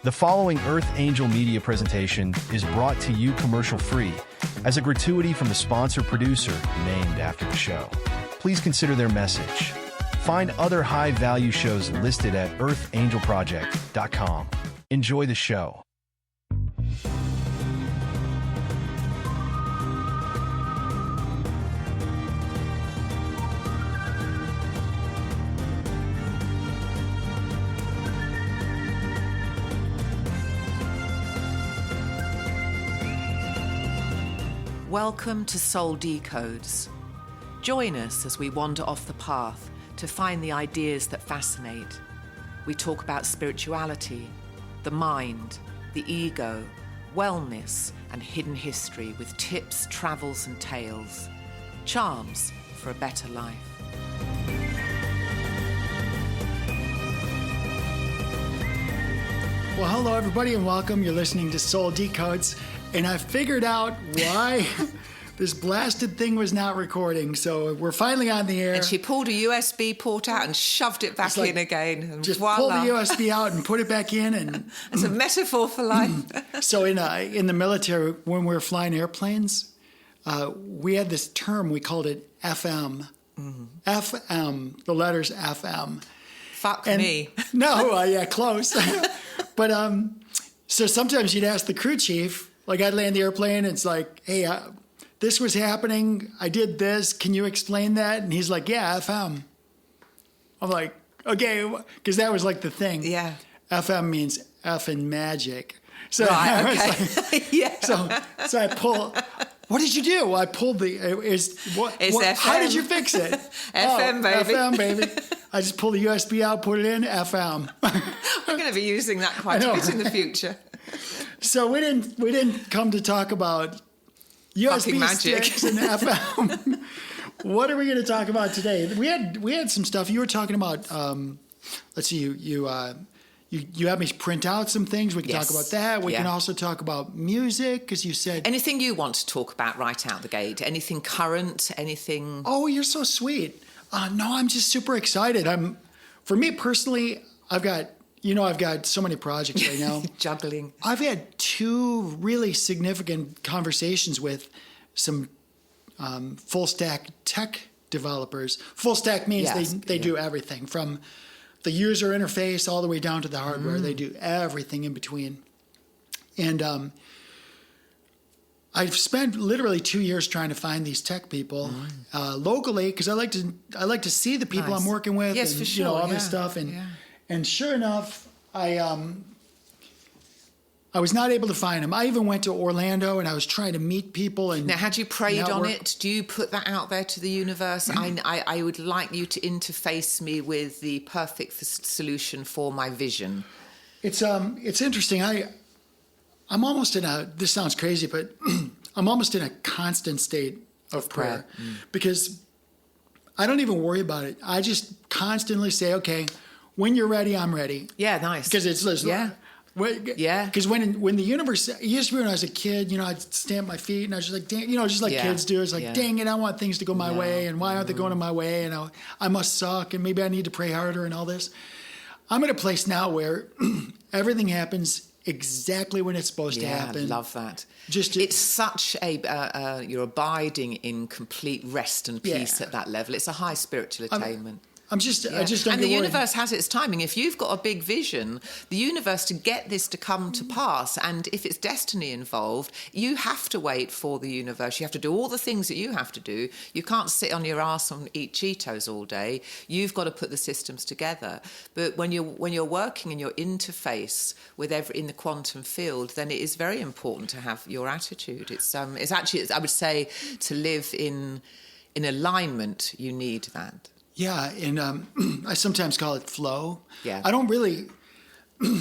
The following Earth Angel media presentation is brought to you commercial-free as a gratuity from the sponsor producer named after the show. Please consider their message. Find other high-value shows listed at earthangelproject.com. Enjoy the show. Welcome to Soul Decodes. Join us as we wander off the path to find the ideas that fascinate. We talk about spirituality, the mind, the ego, wellness, and hidden history with tips, travels, and tales. Charms for a better life. Well, hello, everybody, and welcome. You're listening to Soul Decodes, and I figured out why this blasted thing was not recording, so we're finally on the air. And she pulled a USB port out and shoved it back in again. And just voila. pull the USB out and put it back in. And it's a metaphor for life. So in the military, when we were flying airplanes, we had this term, we called it FM. Mm-hmm. FM, the letters FM. Fuck me. No, yeah, close. But so sometimes you'd ask the crew chief, like I'd land the airplane, and it's like, hey, this was happening. I did this. Can you explain that? And he's like, yeah, FM. I'm like, okay, because that was like the thing. Yeah. FM means Effing Magic. So right, I okay. was like, yeah. So I pull. What did you do? I pulled the. It's FM. How did you fix it? FM, baby. FM, baby. I just pulled the USB out, put it in, FM. I'm going to be using that quite a bit in the future. So we didn't come to talk about USB magic. sticks and FM. What are we going to talk about today? We had some stuff. You were talking about. Let's see. You had me print out some things. We can talk about that. We can also talk about music, because you said anything you want to talk about right out the gate. Anything current. Anything. Oh, you're so sweet. No, I'm just super excited. For me personally, I've got so many projects right now. Juggling. I've had two really significant conversations with some full stack tech developers. Full stack means they do everything from the user interface all the way down to the hardware. They do everything in between. And I've spent literally 2 years trying to find these tech people locally, because I like to see the people I'm working with, yes, and for sure. all this stuff. And sure enough, I was not able to find them. I even went to Orlando, and I was trying to meet people. And now, had you prayed on it? Do you put that out there to the universe? I would like you to interface me with the perfect solution for my vision. It's interesting. I'm almost in a. This sounds crazy, but I'm almost in a constant state of prayer. Because I don't even worry about it. I just constantly say, okay, when you're ready, I'm ready. Yeah, nice. Because it's because when the universe, it used to be when I was a kid, I'd stamp my feet and I was just like, dang, just like kids do. It's like, dang it, I want things to go my way, and why aren't they going my way? And I must suck, and maybe I need to pray harder and all this. I'm at a place now where everything happens exactly when it's supposed to happen. I love that. It's such a you're abiding in complete rest and peace at that level. It's a high spiritual attainment. I just don't. And the universe has its timing. If you've got a big vision, the universe, to get this to come to pass, and if it's destiny involved, you have to wait for the universe. You have to do all the things that you have to do. You can't sit on your ass and eat Cheetos all day. You've got to put the systems together. But when you're working in your interface with in the quantum field, then it is very important to have your attitude. It's actually, I would say, to live in alignment, you need that. Yeah, and I sometimes call it flow. Yeah. I don't really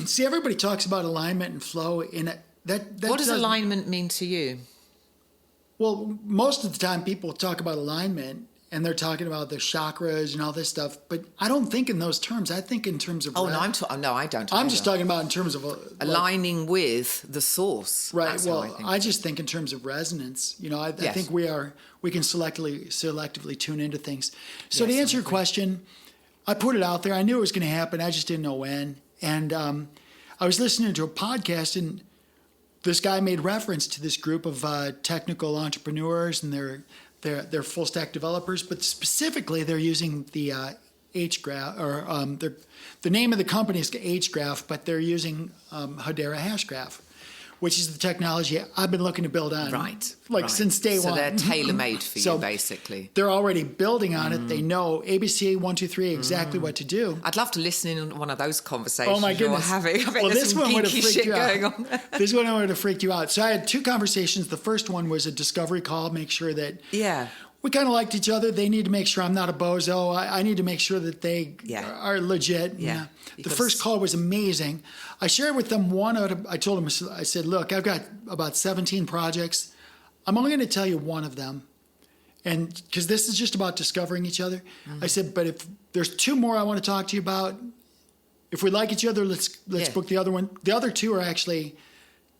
see. Everybody talks about alignment and flow. What does alignment mean to you? Well, most of the time people talk about alignment, and they're talking about the chakras and all this stuff. But I don't think in those terms. I think in terms of... no, I don't. I'm just talking about in terms of... aligning with the source. Right. Well, I just think in terms of resonance. I think we can selectively tune into things. So to answer your question, I put it out there. I knew it was going to happen. I just didn't know when. And I was listening to a podcast, and this guy made reference to this group of technical entrepreneurs, and they're full stack developers, but specifically they're using the Hgraph, or the name of the company is Hgraph, but they're using Hedera Hashgraph, which is the technology I've been looking to build on, since day one. So they're tailor-made for you, basically. They're already building on it. They know ABC 1, 2, 3 exactly what to do. I'd love to listen in on one of those conversations. Oh my goodness! You're having. I bet well, there's this some one would have geeky freaked shit you out. going on. This one would have freaked you out. So I had 2 conversations. The first one was a discovery call, make sure that we kind of liked each other. They need to make sure I'm not a bozo. I need to make sure that they are legit. Yeah. The first call was amazing. I shared with them I told them, I said, look, I've got about 17 projects. I'm only going to tell you one of them. And because this is just about discovering each other. I said, but if there's 2 more I want to talk to you about, if we like each other, let's book the other one. The other 2 are actually,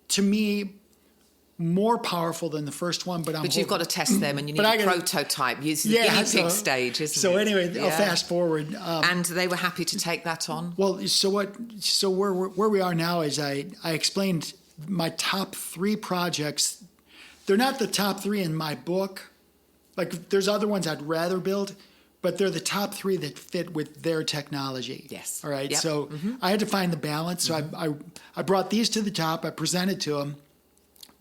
to me, more powerful than the first one, but you've got to test them, and you need a prototype. Use the guinea pig stage, isn't it? So anyway, I'll fast forward. And they were happy to take that on. Well, so where we are now is I explained my top 3 projects. They're not the top 3 in my book. Like there's other ones I'd rather build, but they're the top 3 that fit with their technology. Yes. All right. Yep. So I had to find the balance. So I brought these to the top. I presented to them.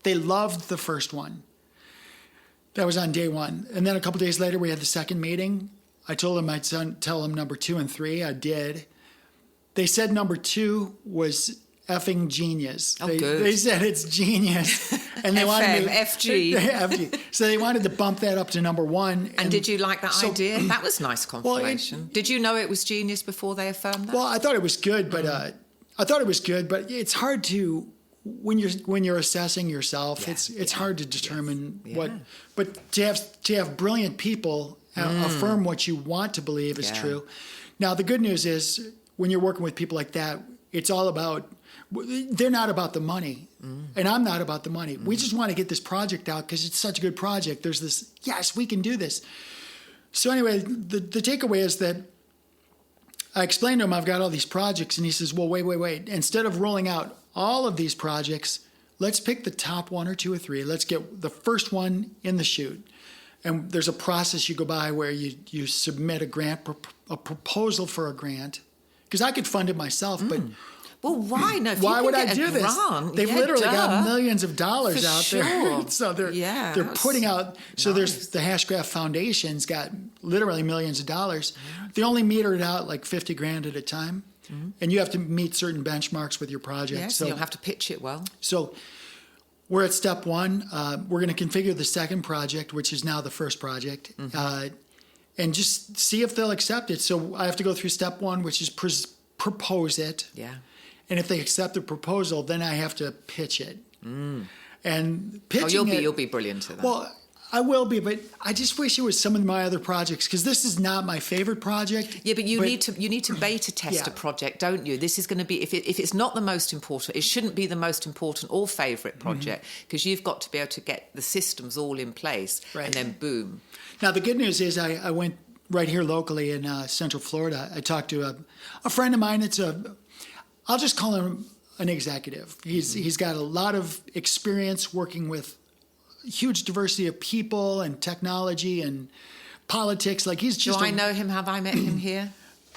They loved the first one. That was on day 1. And then a couple days later, we had the second meeting. I told them I'd tell them number 2 and 3. I did. They said number 2 was effing genius. Good. They said it's genius. And they wanted FG. So they wanted to bump that up to number 1. And did you like that idea? That was nice confirmation. Did you know it was genius before they affirmed that? Well, I thought it was good, but it's hard to... When you're assessing yourself, it's hard to determine what. But to have brilliant people affirm what you want to believe is true. Now the good news is when you're working with people like that, it's all about. They're not about the money, and I'm not about the money. We just want to get this project out because it's such a good project. There's this. Yes, we can do this. So anyway, the takeaway is that I explained to him I've got all these projects, and he says, "Well, wait. Instead of rolling out all of these projects, let's pick the top 1 or 2 or 3. Let's get the first one in the chute." And there's a process you go by where you submit a proposal for a grant. Because I could fund it myself, but... Well, why? No, why would I do this? They've literally got millions of dollars out there. So they're putting out... So there's the Hashgraph Foundation's got literally millions of dollars. They only meter it out like $50,000 at a time. And you have to meet certain benchmarks with your project. Yes, so you'll have to pitch it well. So we're at step 1. We're going to configure the second project, which is now the first project, and just see if they'll accept it. So I have to go through step 1, which is propose it. Yeah. And if they accept the proposal, then I have to pitch it. And pitching you'll be brilliant at that. Well, I will be, but I just wish it was some of my other projects because this is not my favorite project. Yeah, but you need to beta test a project, don't you? This is going to be if it's not the most important, it shouldn't be the most important or favorite project because you've got to be able to get the systems all in place and then boom. Now the good news is I went right here locally in Central Florida. I talked to a friend of mine. I'll just call him an executive. He's got a lot of experience working with huge diversity of people and technology and politics. Like he's just. Do I know him? Have I met him here?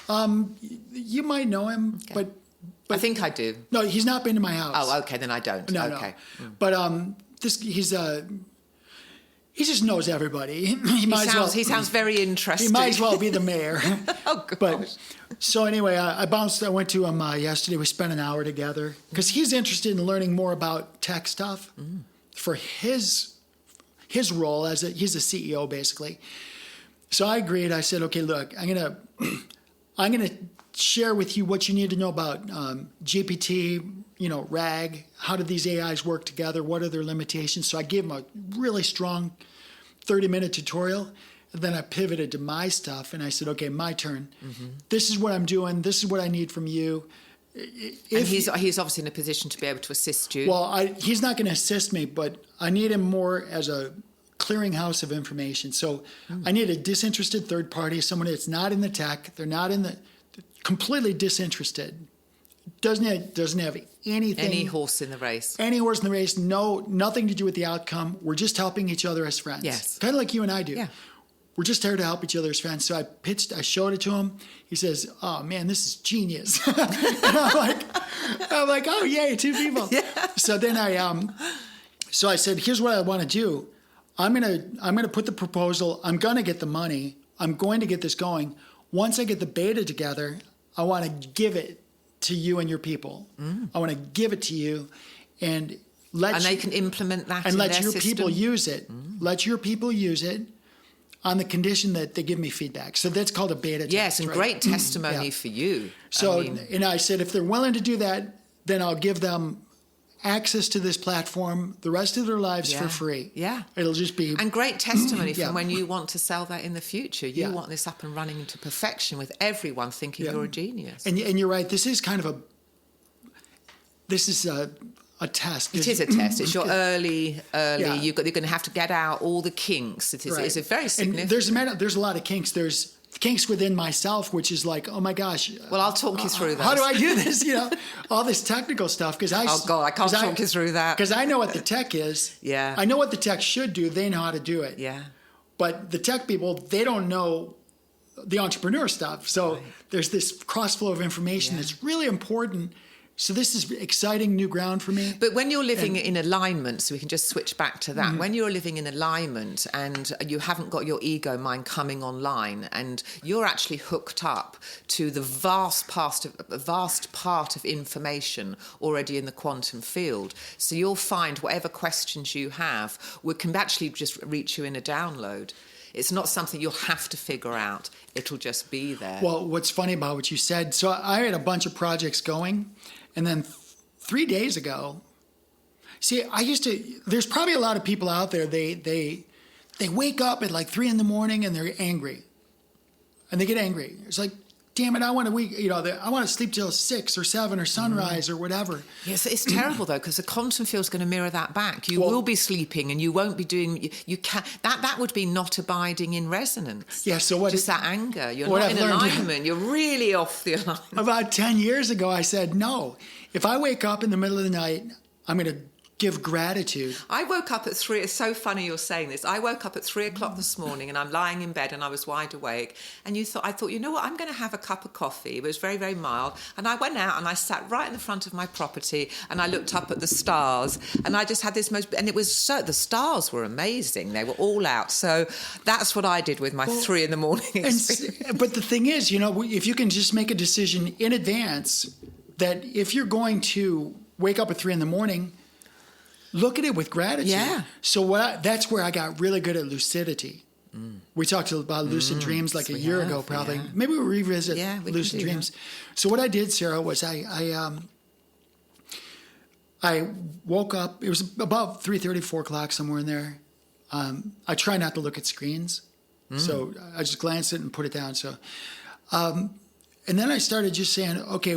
You might know him, but I think I do. No, he's not been to my house. Oh, okay, then I don't. No, okay. No. But he just knows everybody. He sounds very interesting. He might as well be the mayor. Oh, gosh. But so anyway, I went to him yesterday. We spent an hour together because he's interested in learning more about tech stuff for his role he's a CEO basically. So I agreed. I said, okay, look, I'm gonna share with you what you need to know about GPT, RAG. How do these AIs work together? What are their limitations? So I gave him a really strong 30-minute tutorial. And then I pivoted to my stuff and I said, okay, my turn. This is what I'm doing. This is what I need from you. And he's obviously in a position to be able to assist you. Well, he's not going to assist me, but I need him more as a clearinghouse of information. So I need a disinterested third party, someone that's not in the tech. They're not completely disinterested. doesn't have anything. Any horse in the race. Any horse in the race. No, nothing to do with the outcome. We're just helping each other as friends. Yes. Kind of like you and I do. Yeah. We're just here to help each other as friends. So I showed it to him. He says, "Oh man, this is genius." And I'm like, "Oh yay, 2 people." Yeah. So then I said, "Here's what I want to do. I'm gonna put the proposal. I'm gonna get the money. I'm going to get this going. Once I get the beta together, I want to give it to you and your people. I want to give it to you, and they can implement that and in let their your system. people use it. Let your people use it on the condition that they give me feedback. So that's called a beta test. Yes, and right? great testimony for you. So, and I said, if they're willing to do that, then I'll give them access to this platform the rest of their lives for free. Yeah. It'll just be... And great testimony from when you want to sell that in the future. You want this up and running into perfection with everyone thinking you're a genius. And you're right. This is kind of a test. It is a test. It's your early. Yeah. You're going to have to get out all the kinks. It's a very significant... And there's a lot of kinks. There's kinks within myself, which is like, oh my gosh. Well, I'll talk you through that. How do I do this? All this technical stuff. Oh God, I can't talk you through that. Because I know what the tech is. Yeah. I know what the tech should do. They know how to do it. Yeah. But the tech people, they don't know the entrepreneur stuff. So there's this cross flow of information that's really important. So this is exciting new ground for me. But when you're living in alignment, so we can just switch back to that, when you're living in alignment and you haven't got your ego mind coming online and you're actually hooked up to the vast part of information already in the quantum field, so you'll find whatever questions you have can actually just reach you in a download. It's not something you'll have to figure out. It'll just be there. Well, what's funny about what you said, so I had a bunch of projects going, and then 3 days ago, there's probably a lot of people out there, they wake up at like 3 a.m. and they're angry. And they get angry. It's like, damn it, I want to sleep till 6 or 7 or sunrise or whatever. Yes, it's terrible though, because the quantum field's going to mirror that back. You will be sleeping and you won't be doing, that would be not abiding in resonance. Yeah, so that anger. You're not in alignment. You're really off the alignment. About 10 years ago, I said, no, if I wake up in the middle of the night, I'm going to give gratitude. I woke up at 3. It's so funny you're saying this. I woke up at 3 o'clock this morning and I'm lying in bed and I was wide awake. And I thought, you know what? I'm going to have a cup of coffee. It was very, very mild. And I went out and I sat right in the front of my property and I looked up at the stars and I just had this and it was the stars were amazing. They were all out. So that's what I did with my 3 a.m. experience. But the thing is, if you can just make a decision in advance that if you're going to wake up at 3 a.m, look at it with gratitude. Yeah. So that's where I got really good at lucidity. We talked about lucid dreams like a year ago, probably. Yeah. Maybe we'll revisit lucid dreams. That. So what I did, Sarah, was I woke up. It was about 3:30, 4 o'clock, somewhere in there. I try not to look at screens. So I just glanced at it and put it down. So, and then I started just saying, okay,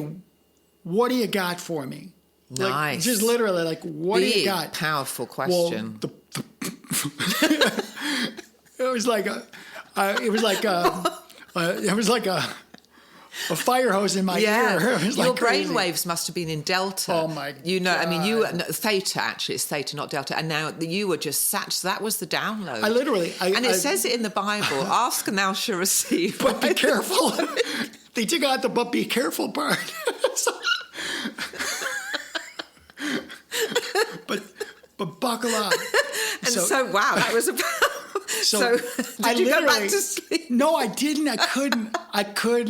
what do you got for me? Nice. Just literally, what do you got? Powerful question. Well, it was like a fire hose in my ear. It was your crazy. brain waves must have been in delta. Oh my God. I mean, theta actually. It's theta, not delta. And now you were just so that was the download. It says it in the Bible: "Ask and thou shalt receive." But be careful. They took out the "but be careful" part. But buckle up. And wow, that was about. So did you go back to sleep? No, I didn't. I couldn't.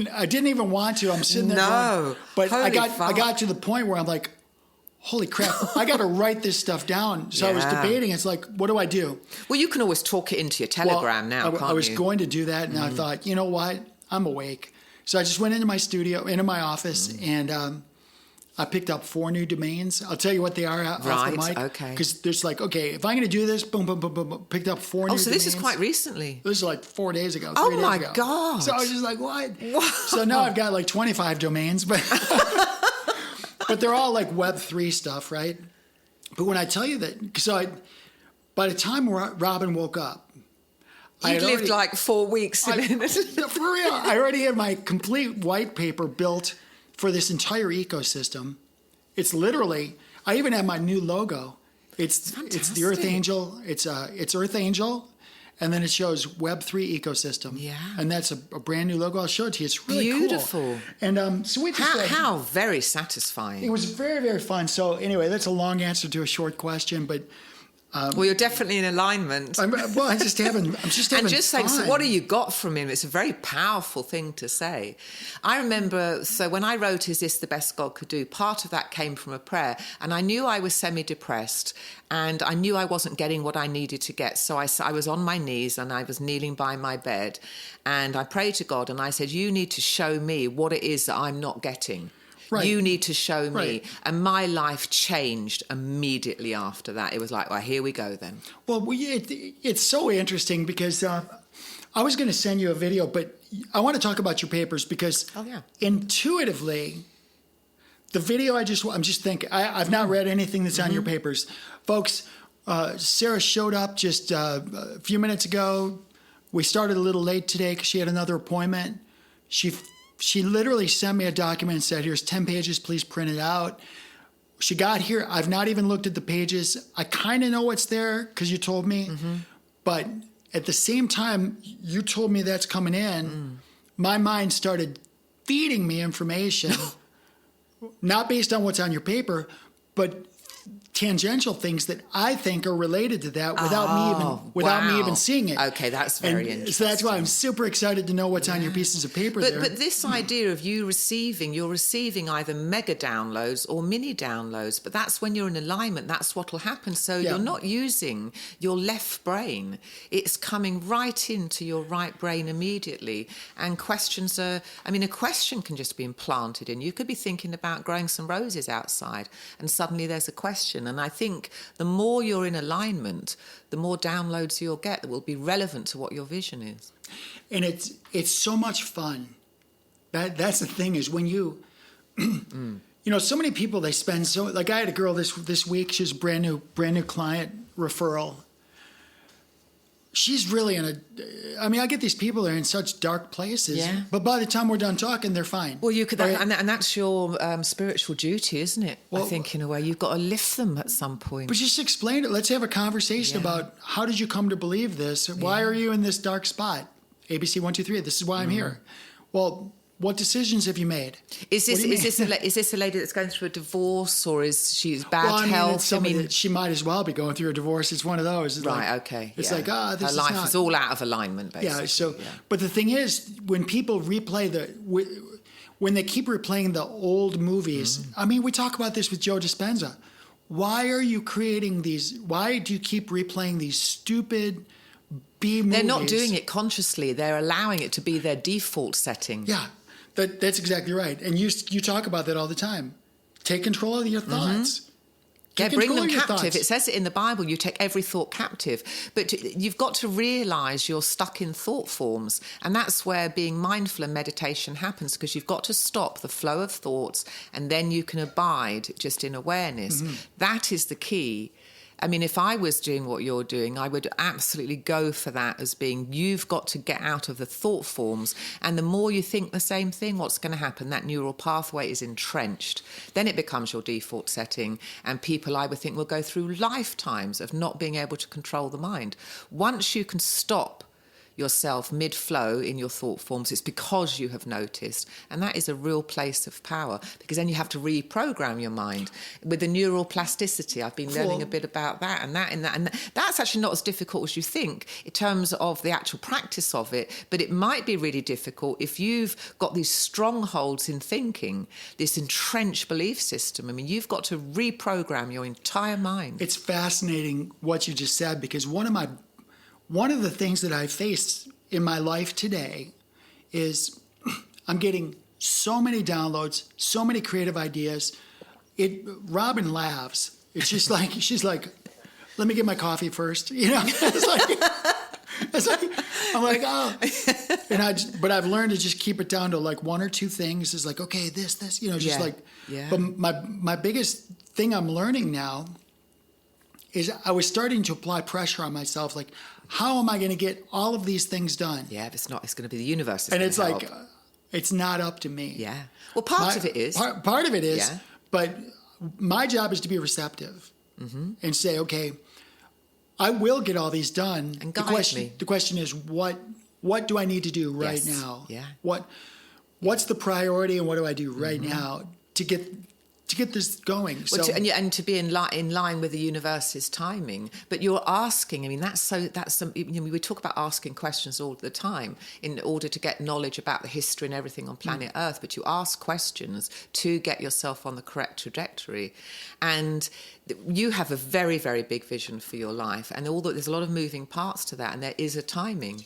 I didn't even want to. I'm sitting there. No, but I got to the point where I'm like, holy crap! I got to write this stuff down. So I was debating. It's like, what do I do? Well, you can always talk it into your Telegram now. Can't I was going to do that, and I thought, you know what? I'm awake. So I just went into my studio, into my office, and I picked up 4 new domains. I'll tell you what they are off the mic. Okay. Because there's if I'm going to do this, boom, boom, boom, boom, boom, picked up 4 new domains. Oh, so this is quite recently. This is like 4 days ago. Oh, 3 days my ago. God. So I was just like, what? Wow. So now I've got 25 domains, but they're all Web3 stuff, right? But when I tell you that, by the time Robin woke up, You'd lived 4 weeks in it. For real. I already had my complete white paper built for this entire ecosystem. It's literally, I even have my new logo. It's the Earth Angel. It's Earth Angel. And then it shows Web3 ecosystem. Yeah. And that's a brand new logo. I'll show it to you. It's really beautiful. Cool. And so we just how very satisfying. It was very, very fun. So anyway, that's a long answer to a short question, but well, you're definitely in alignment. I'm just having and just fun. saying, so what have you got from him? It's a very powerful thing to say. I remember, so when I wrote Is This the Best God Could Do, part of that came from a prayer. And I knew I was semi-depressed and I knew I wasn't getting what I needed to get. So I was on my knees and I was kneeling by my bed and I prayed to God and I said, you need to show me what it is that I'm not getting. Right. You need to show me. Right. And my life changed immediately after that. It was like, well, here we go then. Well, it's so interesting because I was going to send you a video, but I want to talk about your papers because intuitively, the video I'm just thinking, I've not read anything that's on your papers. Folks, Sarah showed up just a few minutes ago. We started a little late today because she had another appointment. She literally sent me a document and said, here's 10 pages, please print it out. She got here. I've not even looked at the pages. I kind of know what's there because you told me. Mm-hmm. But at the same time, you told me that's coming in. My mind started feeding me information, not based on what's on your paper, but tangential things that I think are related to that without me even seeing it. Okay, that's very interesting. So that's why I'm super excited to know what's on your pieces of paper there. But this idea of you're receiving either mega downloads or mini downloads, but that's when you're in alignment, that's what will happen. So you're not using your left brain. It's coming right into your right brain immediately. And questions a question can just be implanted in. You could be thinking about growing some roses outside and suddenly there's a question. And I think the more you're in alignment, the more downloads you'll get that will be relevant to what your vision is. And it's so much fun. That's the thing is when you, so many people, they spend like I had a girl this week, she's a brand new client referral. She's really I get these people that are in such dark places, but by the time we're done talking, they're fine. Well, you could, and that's your spiritual duty, isn't it? Well, I think in a way, you've got to lift them at some point. But just explain it. Let's have a conversation about how did you come to believe this? Why are you in this dark spot? ABC 1, 2, 3. This is why I'm here. Well, what decisions have you made? Is this a lady that's going through a divorce, or is she bad health? She might as well be going through a divorce. It's one of those. It's It's like, this her life is all out of alignment, basically. But the thing is, when people replay when they keep replaying the old movies, we talk about this with Joe Dispenza. Why are you creating these? Why do you keep replaying these stupid B movies? They're not doing it consciously. They're allowing it to be their default setting. Yeah. That's exactly right. And you talk about that all the time. Take control of your thoughts. Bring them captive. It says it in the Bible, you take every thought captive. But you've got to realise you're stuck in thought forms. And that's where being mindful and meditation happens, because you've got to stop the flow of thoughts and then you can abide just in awareness. That is the key. If I was doing what you're doing, I would absolutely go for that as being, you've got to get out of the thought forms. And the more you think the same thing, what's going to happen? That neural pathway is entrenched. Then it becomes your default setting. And people, I would think, will go through lifetimes of not being able to control the mind. Once you can stop yourself mid-flow in your thought forms, it's because you have noticed, and that is a real place of power, because then you have to reprogram your mind with the neural plasticity. I've been learning a bit about that, and that's actually not as difficult as you think in terms of the actual practice of it, but it might be really difficult if you've got these strongholds in thinking, this entrenched belief system. You've got to reprogram your entire mind. It's fascinating what you just said, because one of the things that I face in my life today is I'm getting so many downloads, so many creative ideas. Robin laughs. It's just like, she's like, let me get my coffee first. It's like, I'm like, oh. But I've learned to just keep it down to like one or two things. It's like, okay, this, But my biggest thing I'm learning now is I was starting to apply pressure on myself, like, how am I going to get all of these things done? Yeah, if it's not, it's going to be the universe. And it's like, It's not up to me. Yeah. Well, part of it is. Part of it is, Yeah. but my job is to be receptive and say, okay, I will get all these done. And guide me. The question is, what do I need to do right Yes. now? Yeah. What's the priority, and what do I do right now to get this going? Well, So and to be in line with the universe's timing. But you're asking. I mean, we talk about asking questions all the time in order to get knowledge about the history and everything on planet Earth. But you ask questions to get yourself on the correct trajectory, and you have a very, very big vision for your life. And there's a lot of moving parts to that, and there is a timing.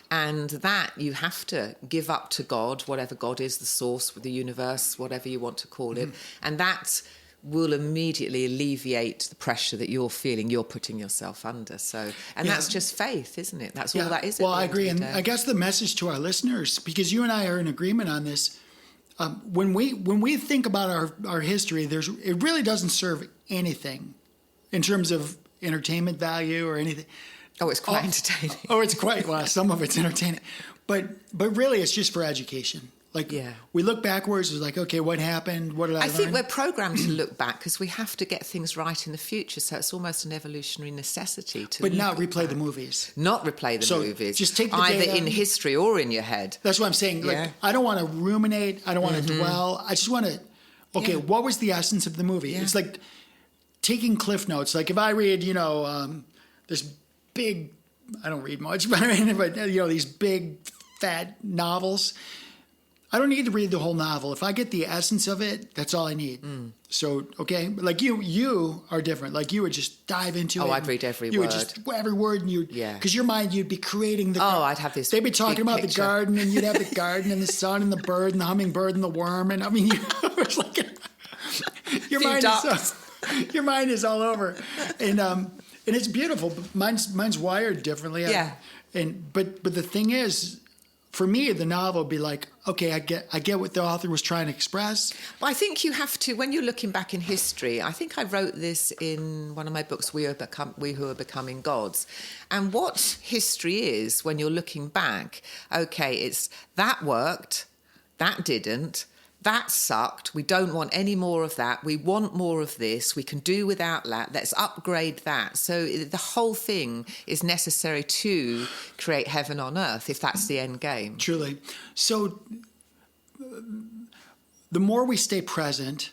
And that you have to give up to God, whatever God is, the source, the universe, whatever you want to call it. And that will immediately alleviate the pressure that you're feeling, you're putting yourself under. So, and that's just faith, isn't it? That's all that is. Well, I agree. And I guess the message to our listeners, because you and I are in agreement on this, when we think about our history, it really doesn't serve anything in terms of entertainment value or anything. Oh, it's quite entertaining. Some of it's entertaining. But really, it's just for education. Like, we look backwards, it's like, okay, what happened? What did I learn? I think we're programmed to look back because we have to get things right in the future. So it's almost an evolutionary necessity to But not replay the movies. Not replay the movies. Just take the either data, in history or in your head. That's what I'm saying. Like, I don't want to ruminate. I don't want to dwell. I just want to, what was the essence of the movie? Yeah. It's like taking cliff notes. Like if I read, this big, I don't read much, but these big fat novels, I don't need to read the whole novel. If I get the essence of it, that's all I need. So, okay, like you are different. Like you would just dive into it. Oh, I'd read every word. You would just, every word, and because your mind, you'd be creating the. Oh, I'd have this. They'd be talking about picture. the garden, and you'd have the garden, and the sun, and the bird, and the hummingbird, and the worm, and I mean, it's like your mind is all over, and it's beautiful. But mine's wired differently. Yeah. But the thing is, for me, the novel would be like, okay, I get what the author was trying to express. But I think you have to, when you're looking back in history, I think I wrote this in one of my books, We Who Are Becoming Gods. And what history is, when you're looking back, okay, it's that worked, that didn't, that sucked, we don't want any more of that, we want more of this, we can do without that, let's upgrade that. So the whole thing is necessary to create heaven on earth, if that's the end game. Truly. So the more we stay present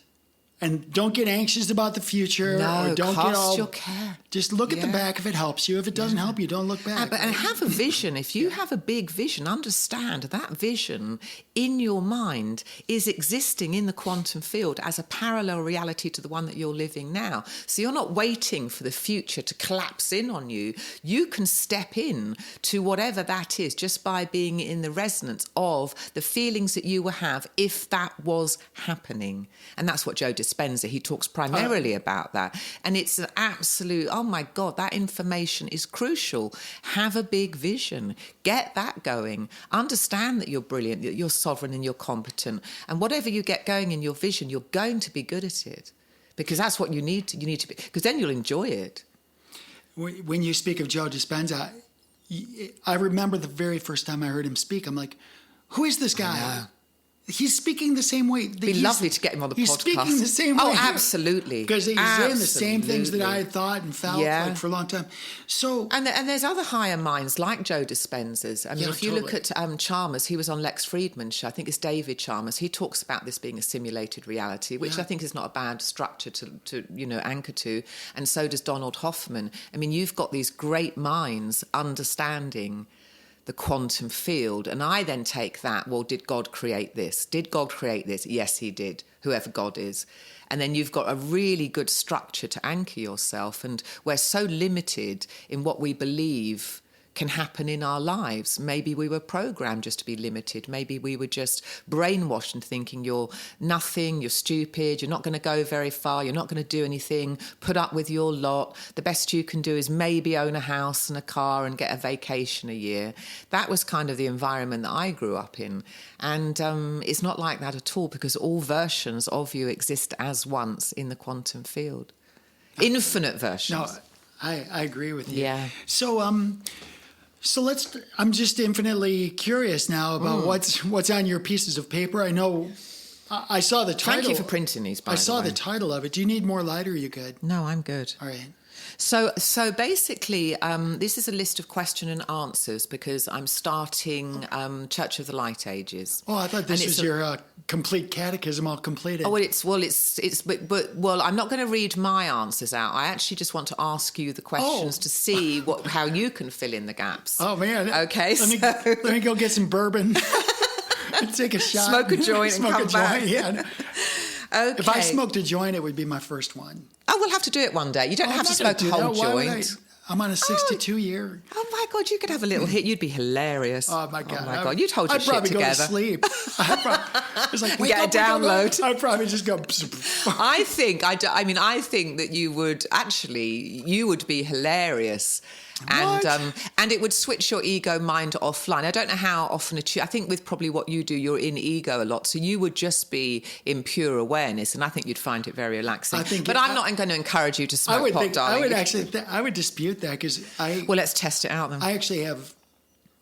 and don't get anxious about the future, or don't get all your care. Just look at the back if it helps you. If it doesn't help you, don't look back. And have a vision. If you have a big vision, understand that vision in your mind is existing in the quantum field as a parallel reality to the one that you're living now. So you're not waiting for the future to collapse in on you. You can step in to whatever that is just by being in the resonance of the feelings that you will have if that was happening. And that's what Joe Dispenza, he talks primarily about that. And it's an absolute, oh my God, that information is crucial. Have a big vision. Get that going. Understand that you're brilliant, that you're sovereign and you're competent. And whatever you get going in your vision, you're going to be good at it. Because that's what you need to be, because then you'll enjoy it. When you speak of Joe Dispenza, I remember the very first time I heard him speak, I'm like, who is this guy? He's speaking the same way. It'd be lovely to get him on the podcast. He's speaking the same way. Oh, absolutely. Because he's saying the same things that I had thought and felt like for a long time. So, and there's other higher minds like Joe Dispenza's. I mean, if you look at Chalmers, he was on Lex Friedman's show. I think it's David Chalmers. He talks about this being a simulated reality, which I think is not a bad structure to anchor to. And so does Donald Hoffman. I mean, you've got these great minds understanding the quantum field. And I then take that, well, did God create this? Did God create this? Yes, he did, whoever God is. And then you've got a really good structure to anchor yourself. And we're so limited in what we believe can happen in our lives. Maybe we were programmed just to be limited. Maybe we were just brainwashed and thinking you're nothing, you're stupid, you're not going to go very far, you're not going to do anything, put up with your lot. The best you can do is maybe own a house and a car and get a vacation a year. That was kind of the environment that I grew up in. And it's not like that at all, because all versions of you exist as once in the quantum field. Infinite versions. No, I agree with you. Yeah. So I'm just infinitely curious now about what's on your pieces of paper. I know I saw the title. Thank you for printing these, by the way. I saw the title of it. Do you need more light or are you good? No, I'm good. All right. So basically, this is a list of question and answers because I'm starting Church of the Light Ages. Oh, I thought this was your complete catechism all completed. Oh, well, I'm not going to read my answers out. I actually just want to ask you the questions to see how you can fill in the gaps. Oh man. Okay. Let me go get some bourbon and take a shot. Smoke a joint and come back. Yeah. Okay. If I smoked a joint, it would be my first one. Oh, we'll have to do it one day. You don't have to smoke a whole joint. I'm on a 62 year. Oh my God, you could have a little hit. You'd be hilarious. Oh my God. Oh my God, you'd hold your shit together. I'd probably go to sleep. It's like, get a download. I'd probably just go. I think that you would be hilarious. And it would switch your ego mind offline. I don't know how often I think with probably what you do, you're in ego a lot. So you would just be in pure awareness. And I think you'd find it very relaxing. I'm not going to encourage you to smoke pot, darling. I would dispute that because Well, let's test it out then. I actually have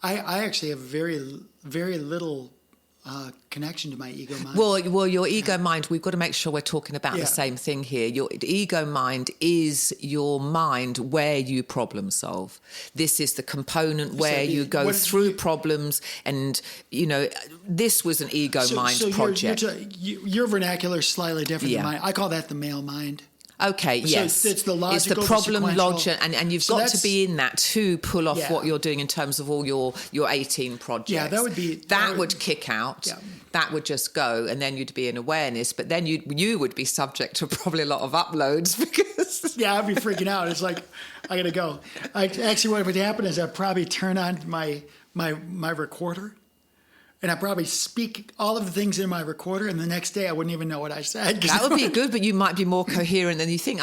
very, very little connection to my ego mind. Well, your ego mind, we've got to make sure we're talking about the same thing here. Your ego mind is your mind where you problem solve. This is the component where you go through problems, and this was an ego mind project. Your vernacular is slightly different than mine. I call that the male mind. Okay, yes. So it's the logical, it's the problem logic, and you've got to be in that to pull off what you're doing in terms of all your 18 projects. Yeah, that would kick out. Yeah. That would just go, and then you'd be in awareness. But then you would be subject to probably a lot of uploads because I'd be freaking out. It's like I gotta go. Actually, what would happen is I'd probably turn on my recorder. And I probably speak all of the things in my recorder, and the next day I wouldn't even know what I said. That would be good, but you might be more coherent than you think.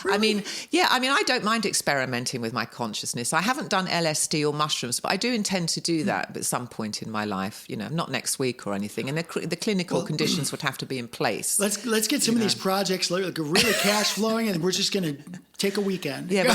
Really? I don't mind experimenting with my consciousness. I haven't done LSD or mushrooms, but I do intend to do that at some point in my life. Not next week or anything. And the clinical conditions would have to be in place. Let's get some of these projects like really cash flowing, and we're just going to take a weekend. Yeah,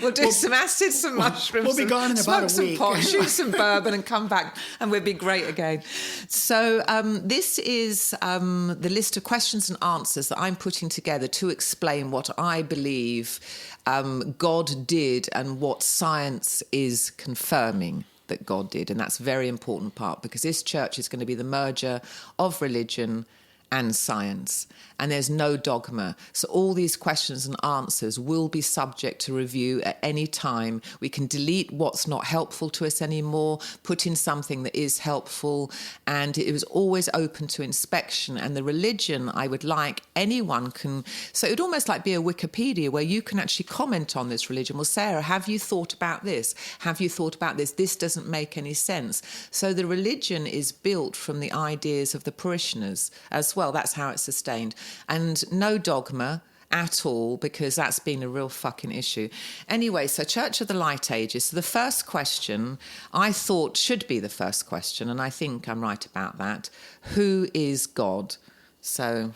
we'll do some acid, some mushrooms. We'll be gone in about a week. Some pot, shoot some bourbon and come back and we'll be great again. So this is the list of questions and answers that I'm putting together to explain what I believe God did and what science is confirming that God did. And that's a very important part because this church is going to be the merger of religion and science, and there's no dogma. So all these questions and answers will be subject to review at any time. We can delete what's not helpful to us anymore, put in something that is helpful, and it was always open to inspection. And the religion, I would like anyone can, so it would almost like be a Wikipedia where you can actually comment on this religion. Well, Sarah, have you thought about this? Have you thought about this? This doesn't make any sense. So the religion is built from the ideas of the parishioners as well. That's how it's sustained. And no dogma at all, because that's been a real fucking issue. Anyway, so Church of the Light Ages. So the first question I thought should be the first question, and I think I'm right about that. Who is God? So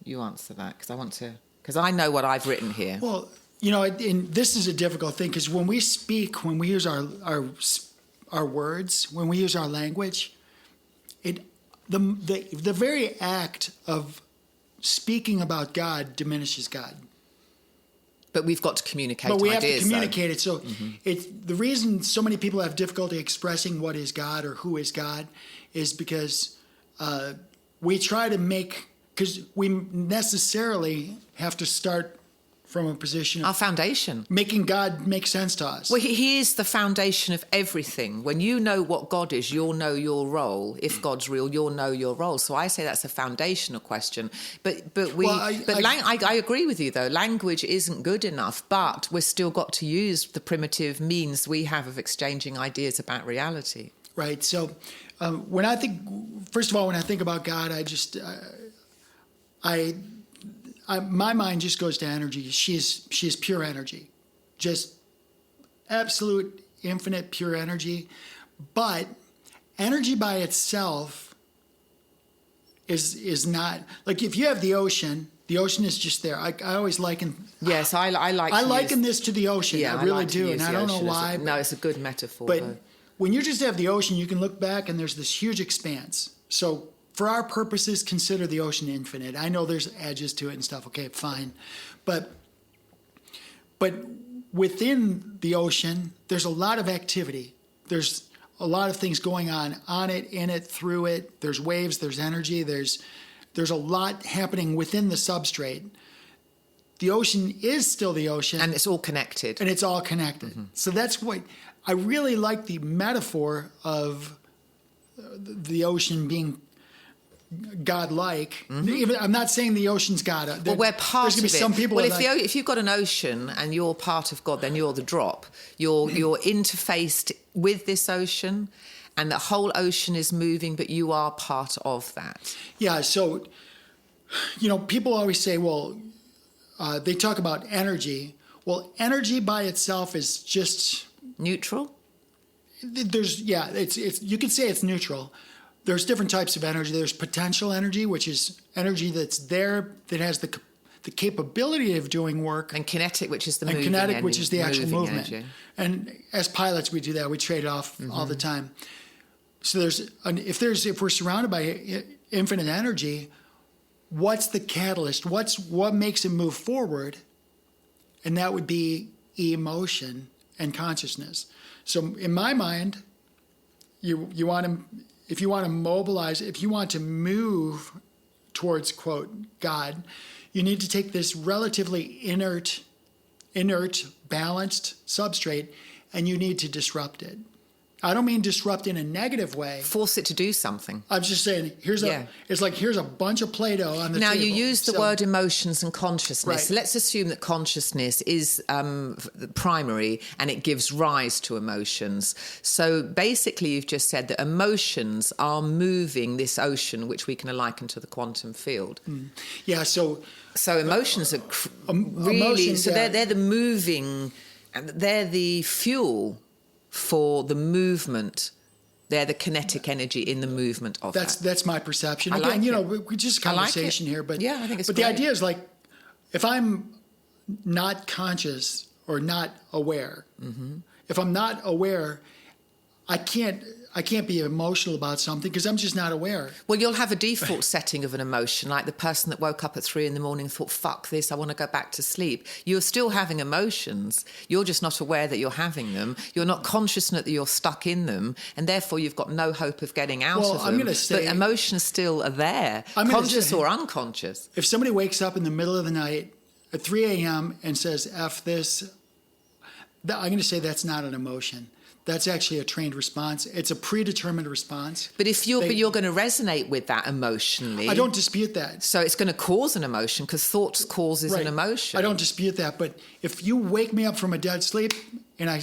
you answer that, because I know what I've written here. Well, this is a difficult thing, because when we speak, when we use our words, when we use our language, the very act of speaking about God diminishes God. But we've got to communicate ideas. But we have to communicate it. So it's the reason so many people have difficulty expressing what is God or who is God is because we try to because we necessarily have to start from a position of our foundation, making God make sense to us. Well, he is the foundation of everything. When you know what God is, you'll know your role. If God's real, you'll know your role. So I say that's a foundational question. I agree with you though. Language isn't good enough, but we've still got to use the primitive means we have of exchanging ideas about reality. Right. So when I think about God, my mind just goes to energy. She is pure energy, just absolute, infinite, pure energy. But energy by itself is not like if you have the ocean The ocean is just there. I always liken. Yes, I like. I liken this to the ocean. Yeah, I really like do, and I don't know why. No, it's a good metaphor. But though. when you just have the ocean, you can look back and there's this huge expanse. So for our purposes, consider the ocean infinite. I know there's edges to it and stuff. Okay, fine, but within the ocean, there's a lot of activity. There's a lot of things going on it, in it, through it. There's waves, there's energy, there's a lot happening within the substrate. The ocean is still the ocean. And it's all connected. And it's all connected. Mm-hmm. So that's what I really like, the metaphor of the ocean being godlike. Mm-hmm. Even, I'm not saying the ocean's God. Well, we're part of it. Some people well, if you've got an ocean and you're part of God, then you're the drop. You're interfaced with this ocean, and the whole ocean is moving, but you are part of that. Yeah. So, people always say, well, they talk about energy. Well, energy by itself is just neutral. It's you could say it's neutral. There's different types of energy. There's potential energy, which is energy that's there, that has the capability of doing work. And kinetic, which is the moving. And kinetic, which is the actual movement. Energy. And as pilots, we do that. We trade off all the time. So if we're surrounded by infinite energy, what's the catalyst? What makes it move forward? And that would be emotion and consciousness. So in my mind, if you want to mobilize, if you want to move towards, quote, God, you need to take this relatively inert, balanced substrate, and you need to disrupt it. I don't mean disrupt in a negative way. Force it to do something. I'm just saying, here's a bunch of Play-Doh on the table. Now, you use the word emotions and consciousness. Right. So let's assume that consciousness is primary and it gives rise to emotions. So basically, you've just said that emotions are moving this ocean, which we can liken to the quantum field. Mm. Yeah, so emotions are really... They're the moving... and they're the fuel for the movement. They're the kinetic energy in the movement of that. That's my perception. We just a conversation here, but yeah, I think it's but great. The idea is like, if I'm not conscious or not aware, if I'm not aware, I can't be emotional about something because I'm just not aware. Well, you'll have a default setting of an emotion, like the person that woke up at 3 a.m. and thought, fuck this, I want to go back to sleep. You're still having emotions. You're just not aware that you're having them. You're not conscious that you're stuck in them, and therefore you've got no hope of getting out of them. I'm gonna say, but emotions still are there, conscious or unconscious. If somebody wakes up in the middle of the night at 3 a.m. and says, F this, I'm going to say that's not an emotion. That's actually a trained response. It's a predetermined response. But you're going to resonate with that emotionally. I don't dispute that. So it's going to cause an emotion because thoughts causes an emotion. I don't dispute that. But if you wake me up from a dead sleep and I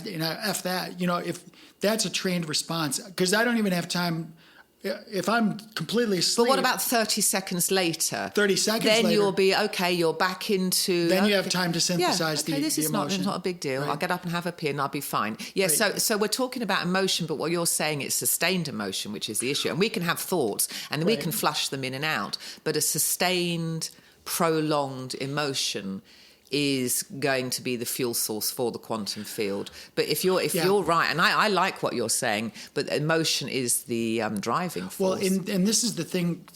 F that, if that's a trained response, because I don't even have time. If I'm completely asleep. But what about 30 seconds later? 30 seconds then later. Then you'll be, okay, you're back into... Then you have time to synthesize the emotion. This is not a big deal. Right. I'll get up and have a pee and I'll be fine. Yeah, right. So we're talking about emotion, but what you're saying is sustained emotion, which is the issue. And we can have thoughts and we can flush them in and out. But a sustained, prolonged emotion is going to be the fuel source for the quantum field. But if you're right, and I like what you're saying, but emotion is the driving force. Well, and this is the thing.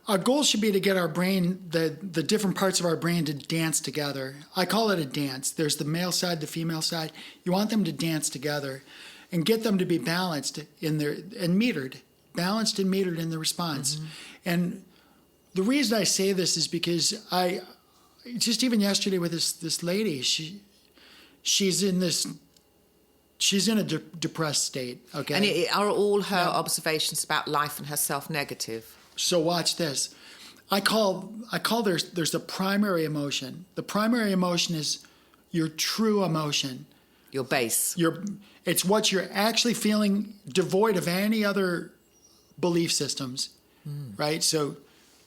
Our goal should be to get our brain, the different parts of our brain to dance together. I call it a dance. There's the male side, the female side. You want them to dance together and get them to be balanced in balanced and metered in the response. Mm-hmm. And the reason I say this is because just even yesterday with this lady, she's in a depressed state. Okay, and are all her observations about life and herself negative? So watch this. I call there's the primary emotion. The primary emotion is your true emotion. Your base. It's what you're actually feeling, devoid of any other belief systems, right? So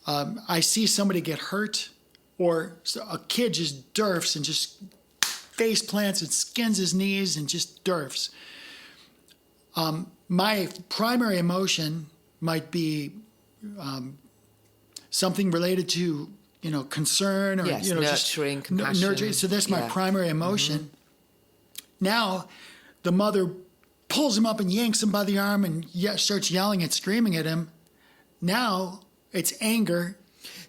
I see somebody get hurt. Or a kid just derfs and just face plants and skins his knees and just derfs. My primary emotion might be something related to concern or nurturing, just compassion. nurturing. So that's my primary emotion. Now, the mother pulls him up and yanks him by the arm and starts yelling and screaming at him. Now it's anger.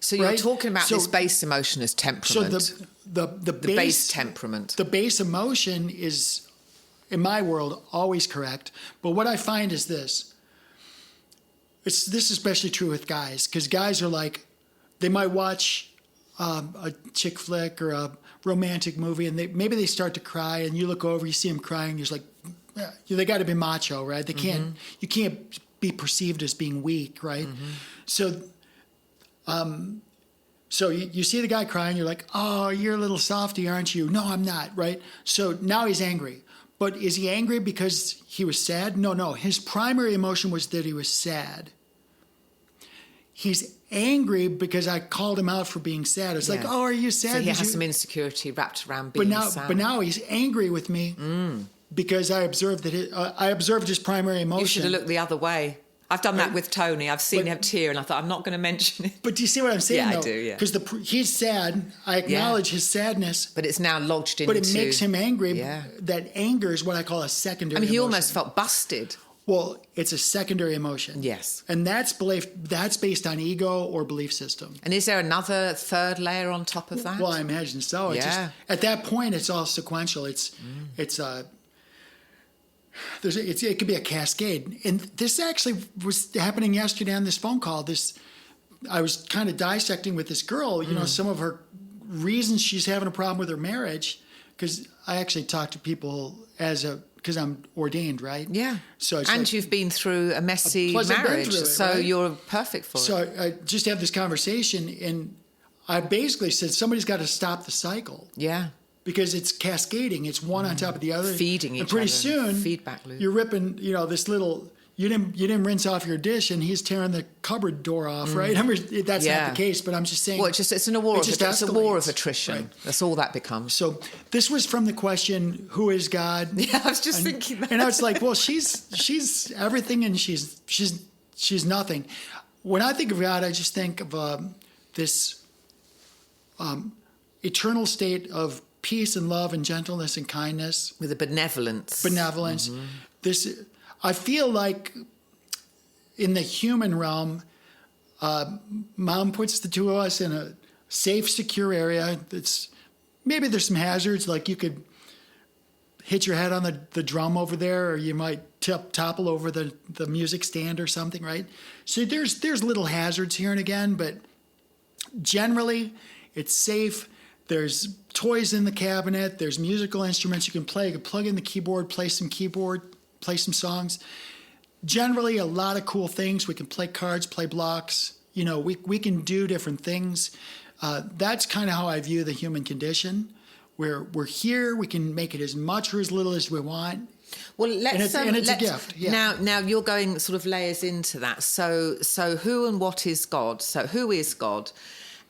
So you're talking about this base emotion as temperament. So the base temperament. The base emotion is, in my world, always correct. But what I find is this. This is especially true with guys, because guys are like, they might watch a chick flick or a romantic movie, and maybe they start to cry, and you look over, you see them crying, you're like, they got to be macho, right? They can't. You can't be perceived as being weak, right? So you see the guy crying, you're like, oh, you're a little softy, aren't you? No, I'm not, right? So now he's angry. But is he angry because he was sad? No. His primary emotion was that he was sad. He's angry because I called him out for being sad. It's like, oh, are you sad? So he has some insecurity wrapped around being sad. But now he's angry with me because I observed his primary emotion. You should have looked the other way. I've done that with Tony. I've seen him have tear, and I thought, I'm not going to mention it. But do you see what I'm saying? Yeah, though? I do, yeah. Because he's sad. I acknowledge his sadness. But it's now lodged into... But it makes him angry. Yeah. That anger is what I call a secondary emotion. He almost felt busted. Well, it's a secondary emotion. Yes. And that's based on ego or belief system. And is there another third layer on top of that? Well, I imagine so. Yeah. At that point, it's all sequential. It could be a cascade. And this actually was happening yesterday on this phone call. I was kind of dissecting with this girl, some of her reasons she's having a problem with her marriage, because I actually talk to people because I'm ordained, right? Yeah. So you've been through a messy marriage, you're perfect for it. So I just have this conversation, and I basically said somebody's got to stop the cycle. Yeah. Because it's cascading. It's one on top of the other. Feeding each other. And pretty soon, feedback loop. You're ripping, this little... You didn't rinse off your dish, and he's tearing the cupboard door off, right? I mean, that's not the case, but I'm just saying... Well, it's a war of attrition. Right. That's all that becomes. So this was from the question, who is God? Yeah, I was just thinking that. And I was like, well, she's everything, and she's nothing. When I think of God, I just think of this eternal state of peace and love and gentleness and kindness. With a benevolence. I feel like in the human realm, Mom puts the two of us in a safe, secure area. Maybe there's some hazards, like you could hit your head on the drum over there, or you might topple over the music stand or something, right? So there's little hazards here and again, but generally it's safe. There's toys in the cabinet. There's musical instruments you can play. You can plug in the keyboard, play some songs. Generally, a lot of cool things. We can play cards, play blocks. We can do different things. That's kind of how I view the human condition. We're here. We can make it as much or as little as we want. Well, it's a gift. Yeah. Now you're going sort of layers into that. So who and what is God? So who is God?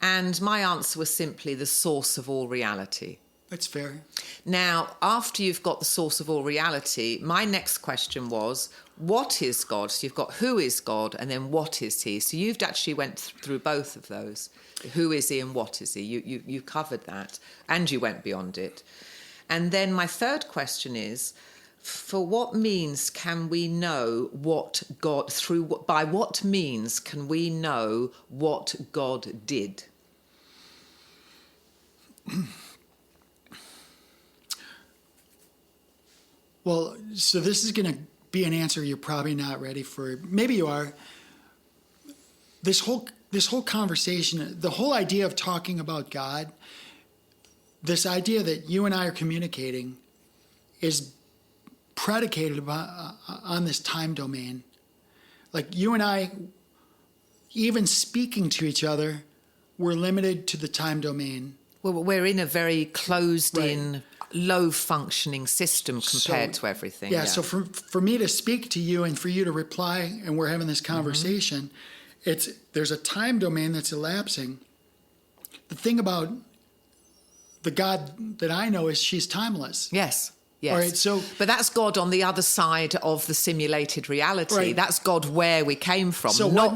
And my answer was simply the source of all reality. That's fair. Now, after you've got the source of all reality, my next question was, what is God? So you've got who is God, and then what is he? So you've actually went through both of those. Who is he and what is he? You covered that, and you went beyond it. And then my third question is, for what means can we know what God, by what means can we know what God did? Well, so this is going to be an answer you're probably not ready for. Maybe you are. This whole conversation, the whole idea of talking about God, this idea that you and I are communicating is predicated on this time domain. Like you and I, even speaking to each other, we're limited to the time domain. Well, we're in a very closed-in, low-functioning system compared to everything. Yeah, so for me to speak to you and for you to reply, and we're having this conversation, there's a time domain that's elapsing. The thing about the God that I know is she's timeless. Yes. Yes. All right, but that's God on the other side of the simulated reality. Right. That's God where we came from,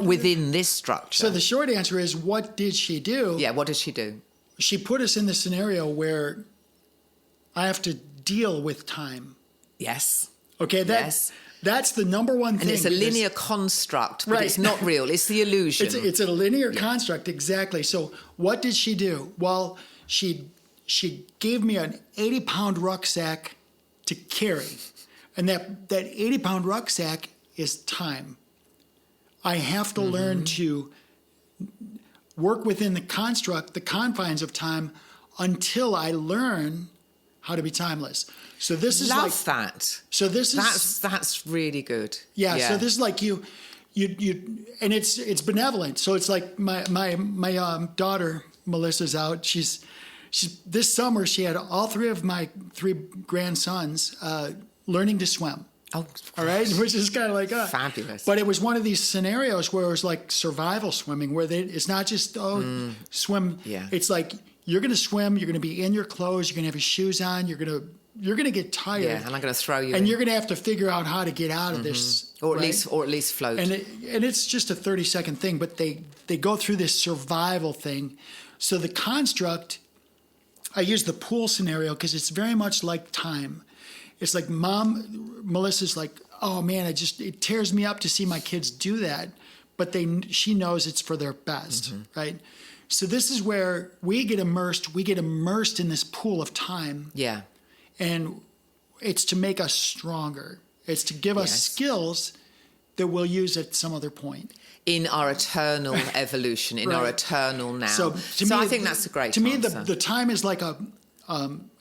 within this structure. So the short answer is, what did she do? Yeah, what did she do? She put us in the scenario where I have to deal with time. Yes. Okay, that's the number one thing. And it's a linear construct, but right. It's not real. It's the illusion. It's a linear construct, exactly. So what did she do? Well, she gave me an 80-pound rucksack to carry. And that 80-pound rucksack is time. I have to learn to work within the confines of time until I learn how to be timeless. So this is that. So this is that's really good. Yeah. So this is like you, and it's benevolent. So it's like my daughter Melissa's out. She's this summer she had all three of my three grandsons learning to swim. Oh, all right, which is kind of like fabulous. But it was one of these scenarios where it was like survival swimming, where it's not just swim. Yeah. It's like you're going to swim. You're going to be in your clothes. You're going to have your shoes on. You're going to get tired. Yeah, and I'm going to throw you. And you're going to have to figure out how to get out of this, or at least float. And it's just a 30-second thing, but they go through this survival thing. So the construct, I use the pool scenario because it's very much like time. It's like Melissa's like, oh man, it tears me up to see my kids do that, but she knows it's for their best, right? So this is where we get immersed in this pool of time. Yeah. And it's to make us stronger. It's to give us skills that we'll use at some other point. In our eternal evolution, in our eternal now. So I think that's a great answer. To me, the time is like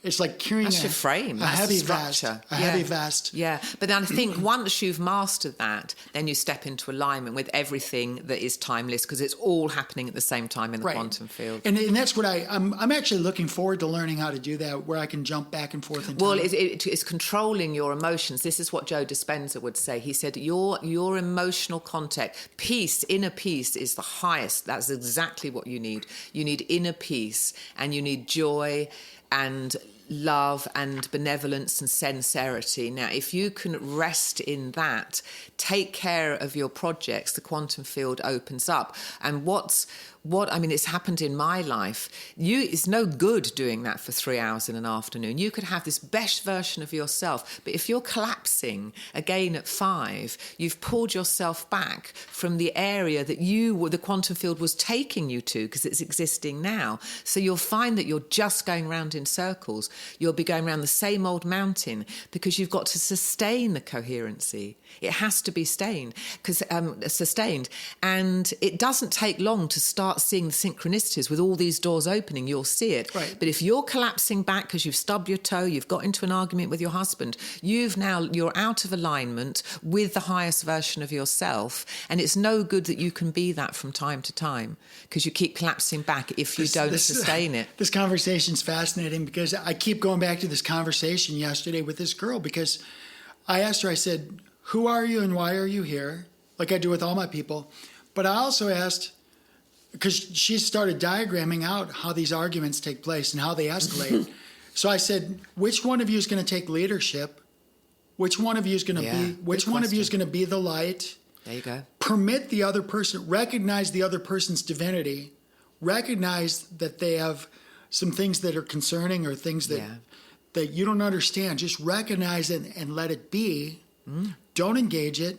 it's like carrying that's your frame. a heavy vest. Heavy vest. Yeah, but then I think once you've mastered that, then you step into alignment with everything that is timeless, because it's all happening at the same time in the quantum field. And that's what I'm actually looking forward to learning how to do that, where I can jump back and forth in time. Well, it's controlling your emotions. This is what Joe Dispenza would say. He said, your emotional contact, inner peace is the highest. That's exactly what you need. You need inner peace, and you need joy and love and benevolence and sincerity. Now, if you can rest in that, take care of your projects, the quantum field opens up. And it's happened in my life. It's no good doing that for 3 hours in an afternoon. You could have this best version of yourself, but if you're collapsing again at 5, you've pulled yourself back from the area that the quantum field was taking you to, because it's existing now. So you'll find that you're just going round in circles. You'll be going around the same old mountain, because you've got to sustain the coherency. It has to be sustained, and it doesn't take long to start seeing the synchronicities with all these doors opening. You'll see it. Right. But if you're collapsing back because you've stubbed your toe, you've got into an argument with your husband, you're out of alignment with the highest version of yourself, and it's no good that you can be that from time to time, because you keep collapsing back if you don't sustain it. This conversation's fascinating, because I keep going back to this conversation yesterday with this girl, because I asked her, I said, who are you and why are you here? Like I do with all my people. But I also asked, because she started diagramming out how these arguments take place and how they escalate. So I said, which one of you is going to take leadership? Which one of you is going to be the light? There you go. Permit the other person, recognize the other person's divinity, recognize that they have some things that are concerning or things that you don't understand. Just recognize it and let it be. Don't engage it.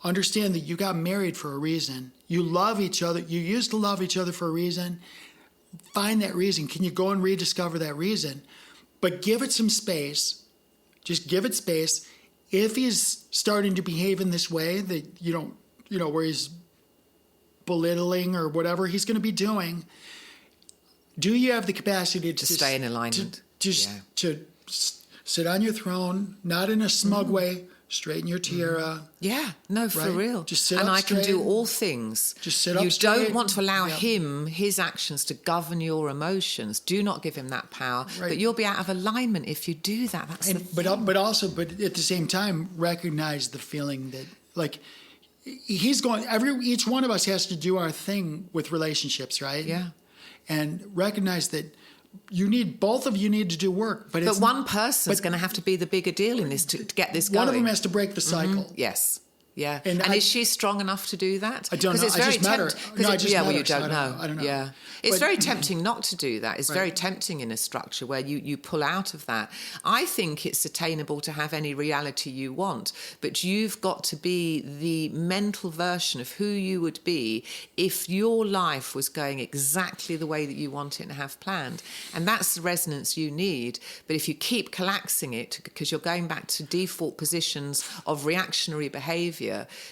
Understand that you got married for a reason. You love each other. You used to love each other for a reason. Find that reason. Can you go and rediscover that reason? But give it some space. Just give it space. If he's starting to behave in this way that where he's belittling or whatever he's going to be doing, do you have the capacity to stay in alignment? To sit on your throne, not in a smug way, straighten your tiara. Yeah, no, for real. Just sit and up I straight. can do all things. Just sit up You straight. don't want to allow his actions to govern your emotions. Do not give him that power. Right. But you'll be out of alignment if you do that. That's the thing. But at the same time, recognize the feeling that, like, each one of us has to do our thing with relationships, right? Yeah. And recognize that both of you need to do work. But one person's going to have to be the bigger deal in this to get this going. One of them has to break the cycle. Mm-hmm. Yes. Yeah. And is she strong enough to do that? I don't know. It's very I just met her. No, I just met her, you don't so know. I don't know. Yeah. It's very tempting not to do that. It's very tempting in a structure where you pull out of that. I think it's attainable to have any reality you want, but you've got to be the mental version of who you would be if your life was going exactly the way that you want it and have planned. And that's the resonance you need. But if you keep collapsing it because you're going back to default positions of reactionary behaviour,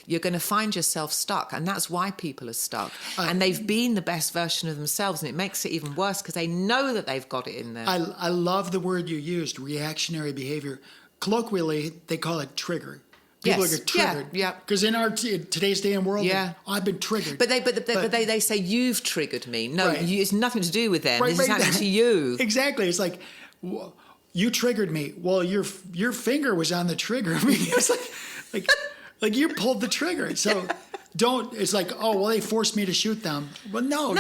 you're going to find yourself stuck, and that's why people are stuck. And they've been the best version of themselves, and it makes it even worse because they know that they've got it in there. I love the word you used, reactionary behavior. Colloquially, they call it trigger. People get triggered. Yeah. Because in today's day and world, I've been triggered. But they say you've triggered me. No, it's nothing to do with them. Right, this is happening to you. Exactly. It's like, you triggered me. Well, your finger was on the trigger. I mean, it's like you pulled the trigger. So it's like, oh, well, they forced me to shoot them. Well, no,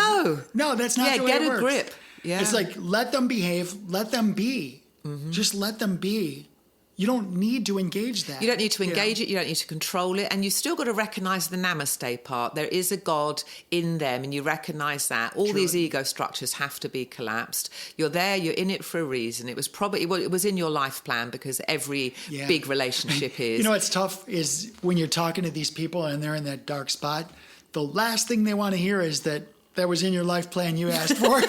that's not the way it works. Get a grip. Yeah. It's like, let them behave, let them be. Mm-hmm. Just let them be. You don't need to engage that. You don't need to engage it. You don't need to control it. And you still got to recognise the namaste part. There is a God in them, and you recognise that. All these ego structures have to be collapsed. You're there. You're in it for a reason. It was probably, it was in your life plan because every big relationship is. You know what's tough is when you're talking to these people and they're in that dark spot, the last thing they want to hear is that was in your life plan you asked for.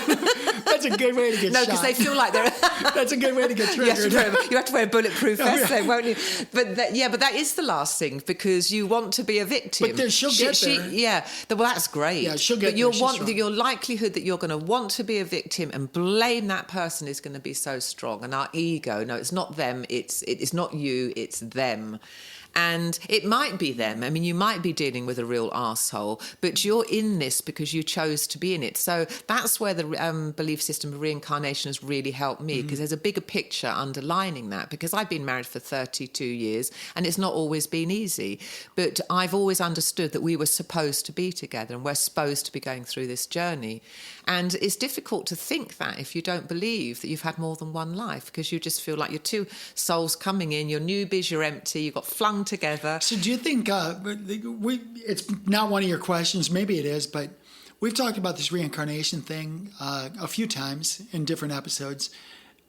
That's a good way to get shot. No, because they feel like they're... That's a good way to get triggered. You have to wear a bulletproof vest then, won't you? But that is the last thing, because you want to be a victim. But she'll get there. Well, that's great. Yeah, she'll get but there. Your likelihood that you're going to want to be a victim and blame that person is going to be so strong. And our ego, no, it's not them. It's not you, it's them. And it might be them. I mean, you might be dealing with a real arsehole, but you're in this because you chose to be in it. So that's where the belief system of reincarnation has really helped me, because there's a bigger picture underlining that, because I've been married for 32 years and it's not always been easy. But I've always understood that we were supposed to be together and we're supposed to be going through this journey. And it's difficult to think that if you don't believe that you've had more than one life, because you just feel like you're two souls coming in, you're newbies, you're empty, you got flung together. So do you think, it's not one of your questions, maybe it is, but we've talked about this reincarnation thing a few times in different episodes.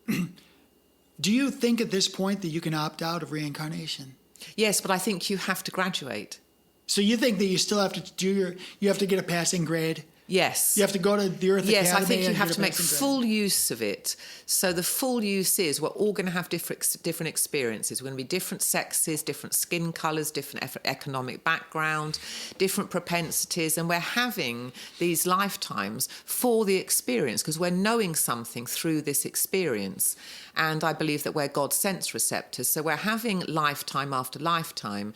Do you think at this point that you can opt out of reincarnation? Yes, but I think you have to graduate. So you think that you still have to you have to get a passing grade? Yes. You have to go to the Earth Academy. Yes, I think you have to make full use of it. So the full use is we're all going to have different experiences. We're going to be different sexes, different skin colours, different economic background, different propensities, and we're having these lifetimes for the experience because we're knowing something through this experience. And I believe that we're God's sense receptors. So we're having lifetime after lifetime.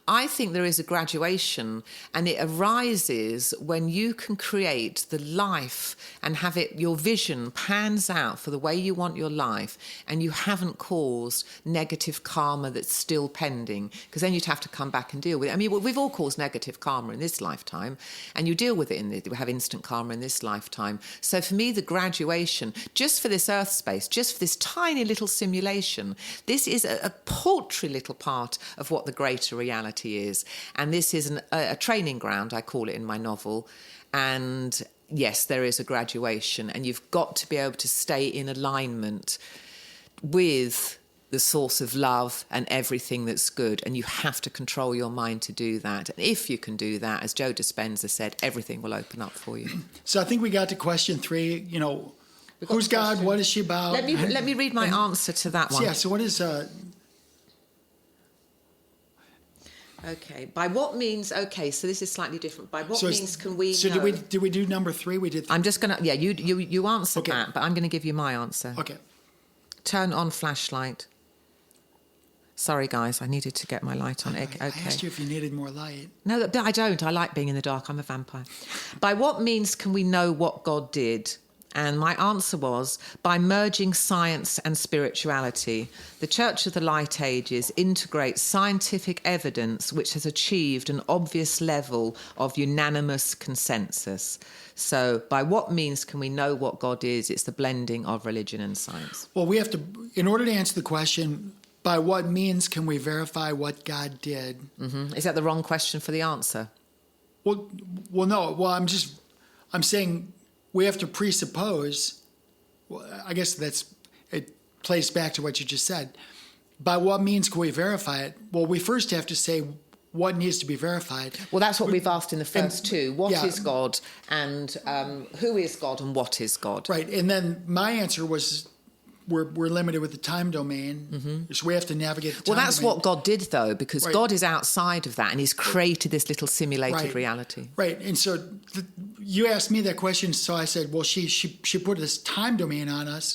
I think there is a graduation, and it arises when you can create the life and have it, your vision pans out for the way you want your life, and you haven't caused negative karma that's still pending, because then you'd have to come back and deal with it. I mean, we've all caused negative karma in this lifetime, and you deal with it we have instant karma in this lifetime. So for me, the graduation, just for this earth space, just for this tiny little simulation, this is a paltry little part of what the greater reality is. And this is a training ground, I call it in my novel. And yes, there is a graduation, and you've got to be able to stay in alignment with the source of love and everything that's good, and you have to control your mind to do that. And if you can do that, as Joe Dispenza said, everything will open up for you. So I think we got to question 3, who's God, what is she about? Let me read my answer to that one. Yeah, so what is... Okay. By what means? Okay, so this is slightly different. By what means can we? So know? did we do number 3? We did. I'm just gonna. Yeah, you answered that, but I'm going to give you my answer. Okay. Turn on flashlight. Sorry, guys, I needed to get my light on. Okay. I asked you if you needed more light. No, I don't. I like being in the dark. I'm a vampire. By what means can we know what God did? And my answer was, by merging science and spirituality, the Church of the Light Ages integrates scientific evidence which has achieved an obvious level of unanimous consensus. So by what means can we know what God is? It's the blending of religion and science. Well, we have to, in order to answer the question, by what means can we verify what God did? Mm-hmm. Is that the wrong question for the answer? Well, no. Well, I'm saying we have to presuppose. Well, I guess it plays back to what you just said. By what means can we verify it? Well, we first have to say what needs to be verified. Well, that's what we've asked in the first two. What yeah. is God, and who is God, and what is God? Right, and then my answer was, we're limited with the time domain, so we have to navigate the time Well, that's domain. what God did, though, because Right. God is outside of that, and he's created this little simulated reality. Right, and so you asked me that question, so I said, well, she put this time domain on us.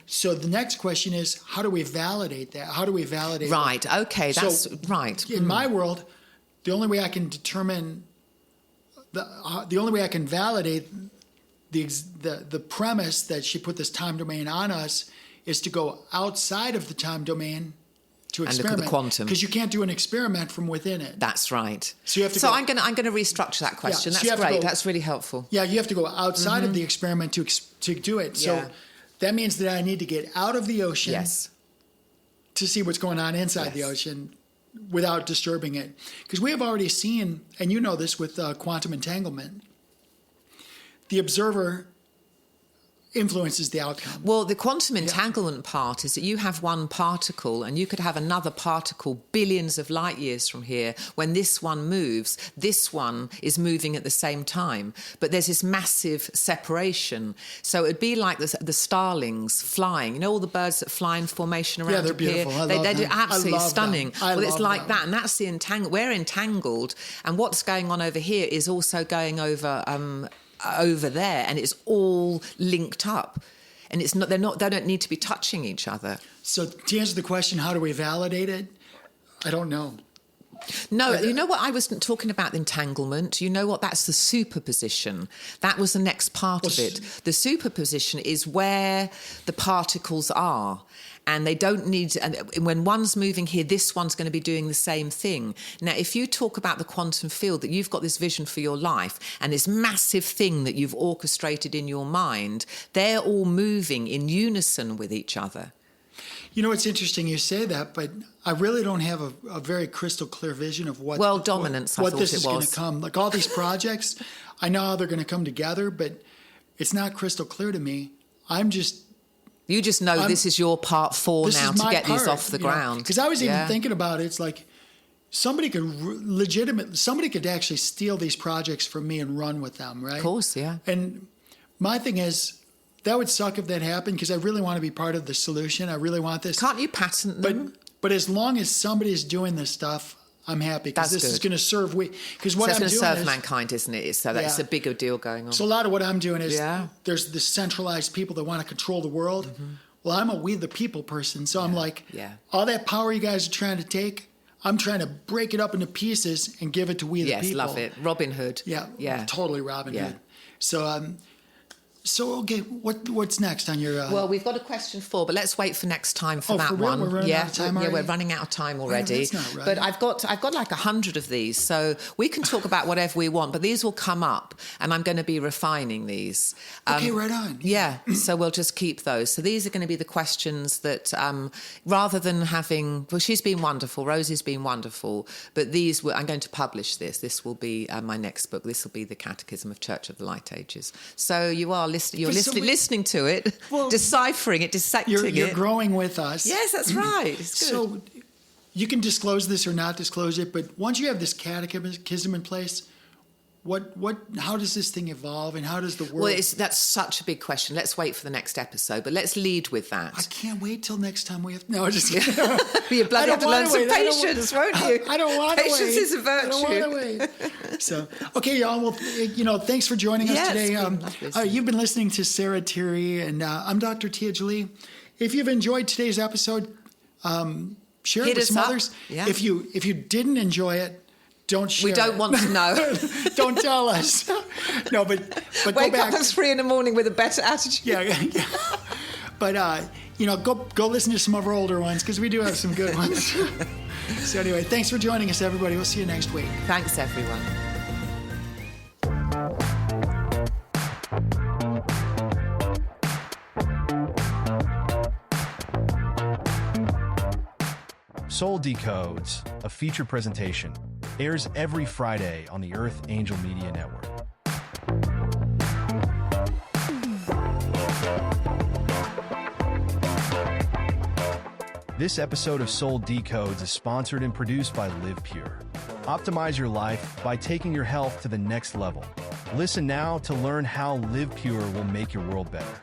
So the next question is, how do we validate that? How do we validate Right, okay, that's So, right. In my world, the only way I can determine, the only way I can validate the premise that she put this time domain on us is to go outside of the time domain to And experiment. look at the quantum. Because you can't do an experiment from within it. That's right. So you have to So go- I'm going to restructure that question. so you That's have to great. go- That's really helpful. Yeah, you have to go outside of the experiment to do it. So Yeah. that means that I need to get out of the ocean Yes. to see what's going on inside the Yes. ocean without disturbing it. Because we have already seen, and you know this with quantum entanglement, the observer influences the outcome. Well, the quantum entanglement part is that you have one particle and you could have another particle billions of light years from here. When this one moves, this one is moving at the same time. But there's this massive separation. So it'd be like the starlings flying. You know all the birds that fly in formation around they're up here? beautiful. I love They're them. absolutely I love them. stunning. I Well, it's love like them. that. And that's the we're entangled. And what's going on over here is also going over there, and it's all linked up, and they don't need to be touching each other. So to answer the question, how do we validate it? I don't know. No, you know what I was talking about, entanglement? You know what? That's the superposition. That was the next part of it. The superposition is where the particles are. And they don't need, and when one's moving here, this one's going to be doing the same thing. Now, if you talk about the quantum field, that you've got this vision for your life and this massive thing that you've orchestrated in your mind, they're all moving in unison with each other. You know, it's interesting you say that, but I really don't have a very crystal clear vision of what dominance, I what thought this it is going was. to come. Like all these projects, I know how they're going to come together, but it's not crystal clear to me. You just know this is your part 4 now to get these off the ground. Because I was even thinking about it. It's like somebody could actually steal these projects from me and run with them, right? Of course, yeah. And my thing is, that would suck if that happened because I really want to be part of the solution. I really want this. Can't you patent them? But as long as somebody's doing this stuff, I'm happy because That's this is good. going to serve because what So it's I'm going to doing serve is mankind, isn't it? So that's Yeah. a bigger deal going on. So a lot of what I'm doing is Yeah. there's the centralized people that want to control the world. Well, I'm a we the people person, so I'm like, all that power you guys are trying to take, I'm trying to break it up into pieces and give it to we the people. Yes, love it. Robin Hood. Yeah, totally Robin Hood. So okay, what's next on your? Well, we've got a question 4, but let's wait for next time for that for real? one. We're running out of time already? we're running out of time already. that's not right. But I've got like 100 of these, so we can talk about whatever we want. But these will come up, and I'm going to be refining these. Okay, right on. Yeah, so we'll just keep those. So these are going to be the questions that, rather than having, well, she's been wonderful, Rosie's been wonderful, but I'm going to publish this. This will be my next book. This will be the Catechism of Church of the Light Ages. So you're listening to it, deciphering it, dissecting it. You're growing with us. Yes, that's right. It's good. So you can disclose this or not disclose it, but once you have this catechism in place, how does this thing evolve, and how does the world? Well, that's such a big question. Let's wait for the next episode, but let's lead with that. I can't wait till next time we have. No, I just. You bloody have to learn some patience, won't you? I don't want to wait. Patience is a virtue. I don't want to wait. So, okay, y'all. Well, thanks for joining us today. It's been lovely. You've been listening to Sarah, Tirri, and I'm Dr. Tia Jolie. If you've enjoyed today's episode, share it with some others. Yeah. If you didn't enjoy it, don't share. We don't want to know. Don't tell us. No, but Wake go back. up at 3 a.m. with a better attitude. Yeah. But go listen to some of our older ones because we do have some good ones. So anyway, thanks for joining us, everybody. We'll see you next week. Thanks, everyone. Soul Decodes, a feature presentation, airs every Friday on the Earth Angel Media Network. This episode of Soul Decodes is sponsored and produced by Live Pure. Optimize your life by taking your health to the next level. Listen now to learn how Live Pure will make your world better.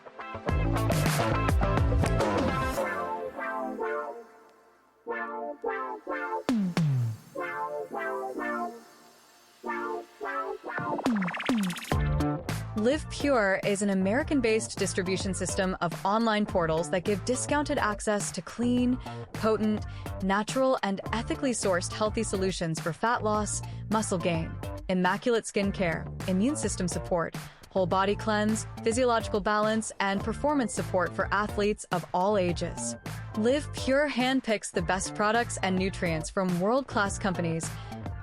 Live Pure is an American-based distribution system of online portals that give discounted access to clean, potent, natural, and ethically sourced healthy solutions for fat loss, muscle gain, immaculate skin care, immune system support, whole body cleanse, physiological balance, and performance support for athletes of all ages. Live Pure handpicks the best products and nutrients from world-class companies,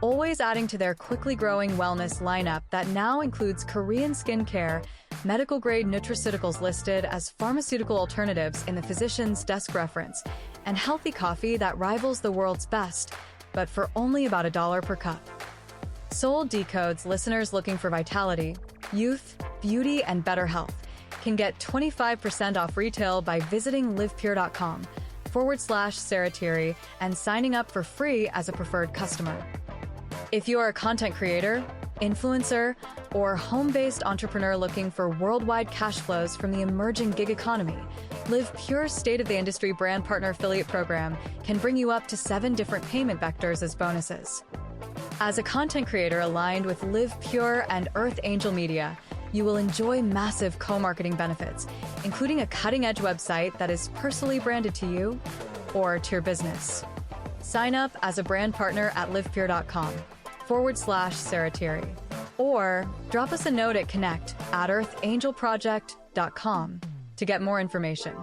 always adding to their quickly growing wellness lineup that now includes Korean skincare, medical-grade nutraceuticals listed as pharmaceutical alternatives in the physician's desk reference, and healthy coffee that rivals the world's best, but for only about $1 per cup. Soul Decodes listeners looking for vitality, youth, beauty, and better health can get 25% off retail by visiting livepure.com/Sarah Tirri and signing up for free as a preferred customer. If you are a content creator, influencer, or home-based entrepreneur looking for worldwide cash flows from the emerging gig economy, Live Pure's state-of-the-industry brand partner affiliate program can bring you up to 7 different payment vectors as bonuses. As a content creator aligned with Live Pure and Earth Angel Media, you will enjoy massive co-marketing benefits, including a cutting-edge website that is personally branded to you or to your business. Sign up as a brand partner at livepure.com/Sarah Tirri, or drop us a note at connect@earthangelproject.com to get more information.